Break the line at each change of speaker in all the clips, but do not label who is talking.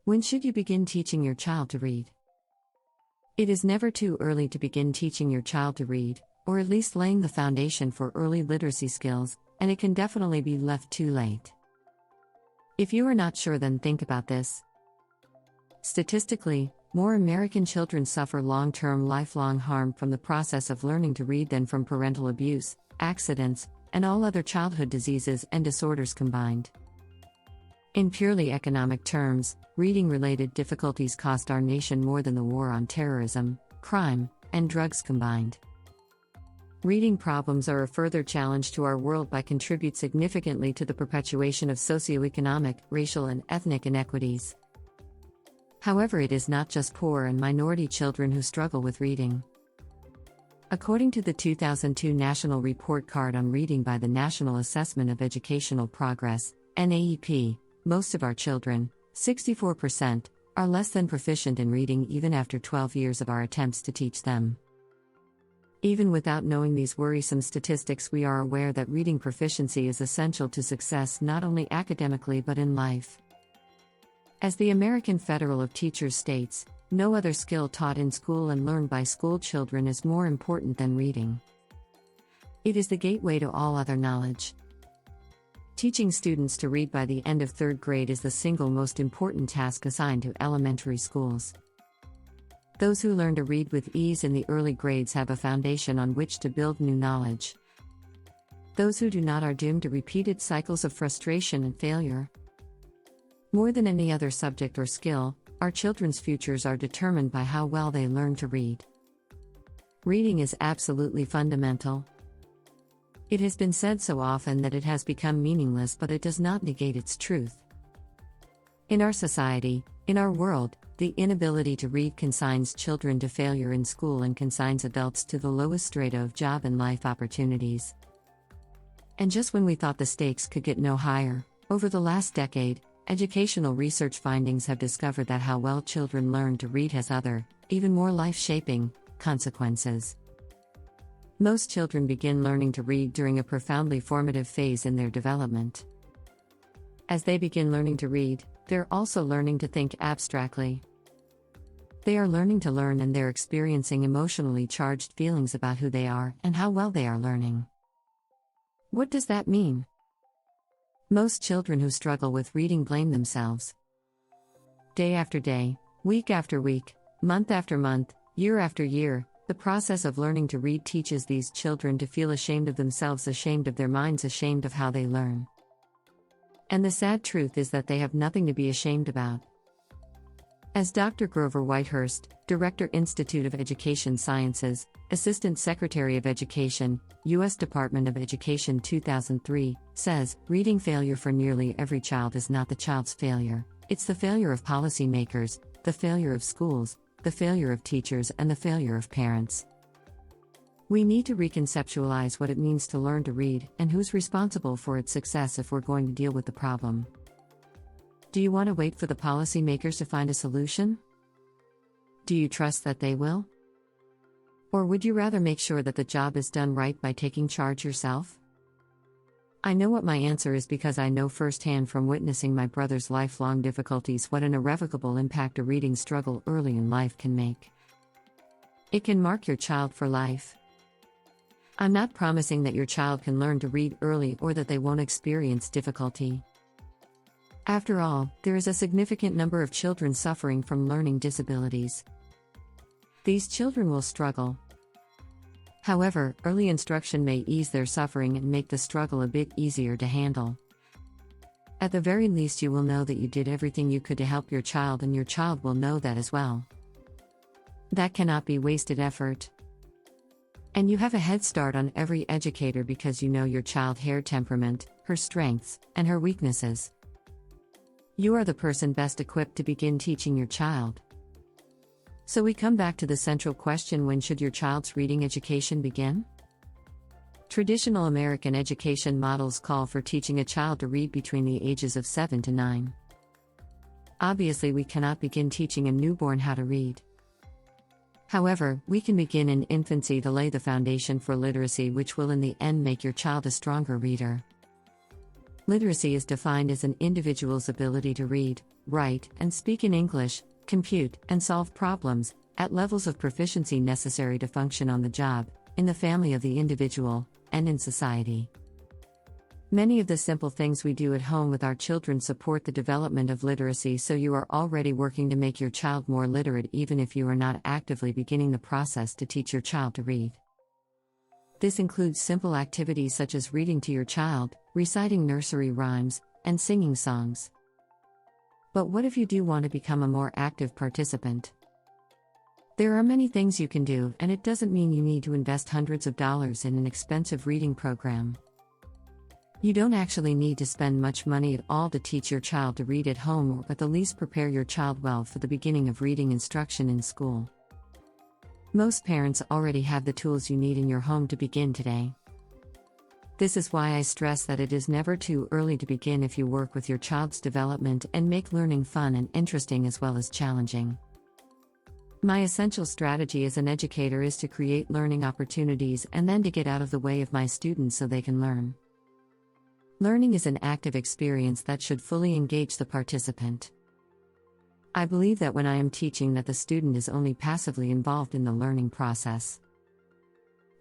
When should you begin teaching your child to read? It is never too early to begin teaching your child to read, or at least laying the foundation for early literacy skills, and it can definitely be left too late. If you are not sure, then think about this. Statistically, more American children suffer long-term lifelong harm from the process of learning to read than from parental abuse, accidents, and all other childhood diseases and disorders combined. In purely economic terms, reading-related difficulties cost our nation more than the war on terrorism, crime, and drugs combined. Reading problems are a further challenge to our world by contribute significantly to the perpetuation of socioeconomic, racial, and ethnic inequities. However, it is not just poor and minority children who struggle with reading. According to the 2002 National Report Card on Reading by the National Assessment of Educational Progress, NAEP, most of our children, 64%, are less than proficient in reading even after 12 years of our attempts to teach them. Even without knowing these worrisome statistics, we are aware that reading proficiency is essential to success not only academically but in life. As the American Federal of Teachers states, no other skill taught in school and learned by school children is more important than reading. It is the gateway to all other knowledge. Teaching students to read by the end of third grade is the single most important task assigned to elementary schools. Those who learn to read with ease in the early grades have a foundation on which to build new knowledge. Those who do not are doomed to repeated cycles of frustration and failure. More than any other subject or skill, our children's futures are determined by how well they learn to read. Reading is absolutely fundamental. It has been said so often that it has become meaningless, but it does not negate its truth. In our society, in our world, the inability to read consigns children to failure in school and consigns adults to the lowest strata of job and life opportunities. And just when we thought the stakes could get no higher, over the last decade, educational research findings have discovered that how well children learn to read has other, even more life-shaping, consequences. Most children begin learning to read during a profoundly formative phase in their development. As they begin learning to read, they're also learning to think abstractly. They are learning to learn, and they're experiencing emotionally charged feelings about who they are and how well they are learning. What does that mean? Most children who struggle with reading blame themselves. Day after day, week after week, month after month, year after year, the process of learning to read teaches these children to feel ashamed of themselves, ashamed of their minds, ashamed of how they learn. And the sad truth is that they have nothing to be ashamed about. As Dr. Grover Whitehurst, Director, Institute of Education Sciences, Assistant Secretary of Education, U.S. Department of Education 2003, says, reading failure for nearly every child is not the child's failure, it's the failure of policymakers, the failure of schools, the failure of teachers, and the failure of parents. We need to reconceptualize what it means to learn to read and who's responsible for its success if we're going to deal with the problem. Do you want to wait for the policymakers to find a solution? Do you trust that they will? Or would you rather make sure that the job is done right by taking charge yourself? I know what my answer is because I know firsthand from witnessing my brother's lifelong difficulties what an irrevocable impact a reading struggle early in life can make. It can mark your child for life. I'm not promising that your child can learn to read early or that they won't experience difficulty. After all, there is a significant number of children suffering from learning disabilities. These children will struggle. However, early instruction may ease their suffering and make the struggle a bit easier to handle. At the very least, you will know that you did everything you could to help your child, and your child will know that as well. That cannot be wasted effort. And you have a head start on every educator because you know your child's her temperament, her strengths, and her weaknesses. You are the person best equipped to begin teaching your child. So we come back to the central question: when should your child's reading education begin? Traditional American education models call for teaching a child to read between the ages of 7 to 9. Obviously, we cannot begin teaching a newborn how to read. However, we can begin in infancy to lay the foundation for literacy, which will in the end make your child a stronger reader. Literacy is defined as an individual's ability to read, write, and speak in English, compute, and solve problems at levels of proficiency necessary to function on the job, in the family of the individual, and in society. Many of the simple things we do at home with our children support the development of literacy, so you are already working to make your child more literate even if you are not actively beginning the process to teach your child to read. This includes simple activities such as reading to your child, reciting nursery rhymes, and singing songs. But what if you do want to become a more active participant? There are many things you can do, and it doesn't mean you need to invest hundreds of dollars in an expensive reading program. You don't actually need to spend much money at all to teach your child to read at home, or at the least prepare your child well for the beginning of reading instruction in school. Most parents already have the tools you need in your home to begin today. This is why I stress that it is never too early to begin if you work with your child's development and make learning fun and interesting as well as challenging. My essential strategy as an educator is to create learning opportunities and then to get out of the way of my students so they can learn. Learning is an active experience that should fully engage the participant. I believe that when I am teaching that the student is only passively involved in the learning process.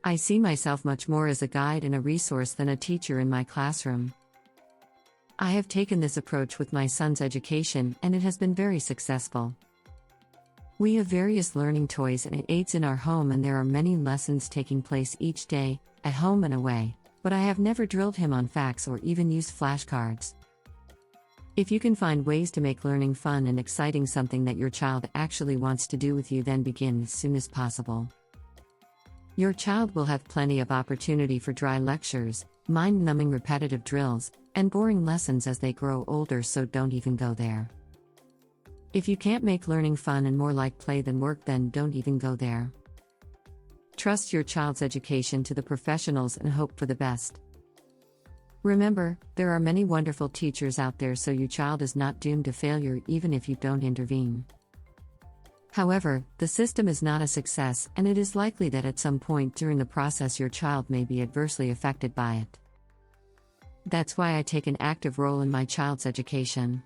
I see myself much more as a guide and a resource than a teacher in my classroom. I have taken this approach with my son's education, and it has been very successful. We have various learning toys and aids in our home, and there are many lessons taking place each day, at home and away, but I have never drilled him on facts or even used flashcards. If you can find ways to make learning fun and exciting, something that your child actually wants to do with you, then begin as soon as possible. Your child will have plenty of opportunity for dry lectures, mind-numbing repetitive drills, and boring lessons as they grow older, so don't even go there. If you can't make learning fun and more like play than work, then don't even go there. Trust your child's education to the professionals and hope for the best. Remember, there are many wonderful teachers out there, so your child is not doomed to failure even if you don't intervene. However, the system is not a success, and it is likely that at some point during the process your child may be adversely affected by it. That's why I take an active role in my child's education.